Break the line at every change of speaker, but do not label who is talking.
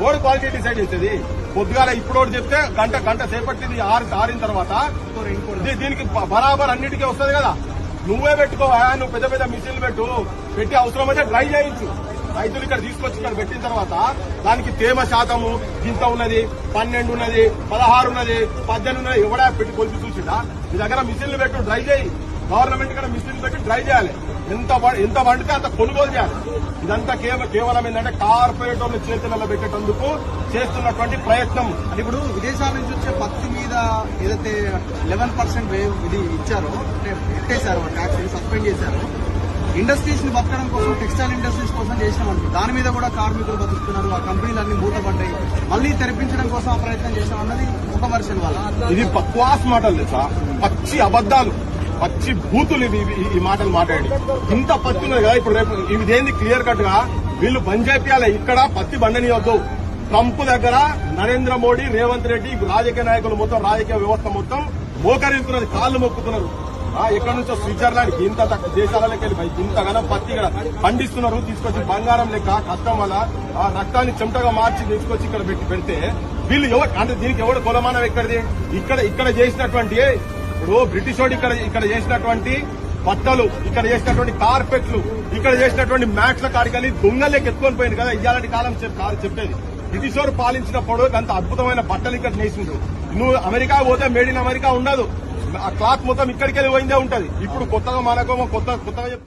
ఎవడు quality decide చేసేది? పొద్దుగాల ఇప్పుడు చెప్తే గంట సేపట్టింది ఆరిన తర్వాత దీనికి బరాబర్ అన్నిటికీ వస్తుంది కదా. నువ్వే పెట్టుకోవా, నువ్వు పెద్ద మిషన్లు పెట్టి అవసరమైతే డ్రై చేయించు. రైతులు ఇక్కడ తీసుకొచ్చి ఇక్కడ పెట్టిన తర్వాత దానికి తేమ శాతము ఇంత ఉన్నది, 12 ఉన్నది, 16 ఉన్నది, 18 ఉన్నది, ఎవడా పెట్టి కొలిపి చూసిందా? మీ దగ్గర మిషన్లు పెట్టు, డ్రై చేయి. గవర్నమెంట్ కూడా మిషన్లు పెట్టి డ్రై చేయాలి. ఎంత వండితే అంత కొనుగోలు చేయాలి. ఇదంతా కేవలం ఏంటంటే కార్పొరేటర్ల చేతులలో పెట్టేటందుకు చేస్తున్నటువంటి ప్రయత్నం.
అంటే ఇప్పుడు విదేశాల నుంచి వచ్చే పత్తి మీద ఏదైతే 11% ఇది ఇచ్చారో, అంటే పెట్టేశారు, ట్యాక్స్ సస్పెండ్ చేశారు. ఇండస్ట్రీస్ ని బతకడం కోసం, టెక్స్టైల్ ఇండస్ట్రీస్ కోసం చేసినామంటారు. దాని మీద కూడా కార్మికులు బతుకుతున్నారు, ఆ కంపెనీలన్నీ మూతపడ్డాయి. మళ్లీ తెరిపించడం కోసం ఆ ప్రయత్నం చేసినాం అన్నది ఒక వర్షన్ వల్ల.
ఇది బక్వాస్ మాటలు తెలుసా, పచ్చి అబద్దాలు, పచ్చి బూతులు ఈ మాటలు మాట్లాడి. ఇంత పత్తి ఉన్నది కదా ఇప్పుడు. రేపు ఇదేంది క్లియర్ కట్ గా వీళ్ళు బంద్ చేయాలి. ఇక్కడ పత్తి బండనియొద్దు. ట్రంప్ దగ్గర నరేంద్ర మోడీ, రేవంత్ రెడ్డి, రాజకీయ నాయకులు మొత్తం, రాజకీయ వ్యవస్థ మొత్తం మోకరిస్తున్నది, కాళ్లు మొక్కుతున్నారు. ఎక్కడి నుంచో స్విట్జర్లాండ్ ఇంత దేశాలకి వెళ్ళి ఇంతగానో పత్తి ఇక్కడ పండిస్తున్నారు. తీసుకొచ్చి బంగారం లెక్క కష్టం వల్ల రక్తాన్ని చెమటగా మార్చి తీసుకొచ్చి ఇక్కడ పెడితే వీళ్ళు ఎవరు అంటే దీనికి ఎవడు కొలమానం ఎక్కడిది? ఇక్కడ చేసినటువంటి ఇప్పుడు బ్రిటిష్ వాడు ఇక్కడ చేసినటువంటి బట్టలు, ఇక్కడ చేసినటువంటి కార్పెట్లు, ఇక్కడ చేసినటువంటి మ్యాట్ల కాడికని దొంగలకి ఎత్తుకొని పోయింది కదా. ఇయ్యాలంటి కాలం చెప్పేది బ్రిటిష్ వారు పాలించినప్పుడు అంత అద్భుతమైన బట్టలు ఇక్కడ నేసిండ్రు. నువ్వు అమెరికా పోతే మేడ్ ఇన్ అమెరికా ఉండదు. ఆ క్లాత్ మొత్తం ఇక్కడికి వెళ్ళి పోయిందే ఉంటది. ఇప్పుడు కొత్తగా మనకు కొత్తగా చెప్తున్నా.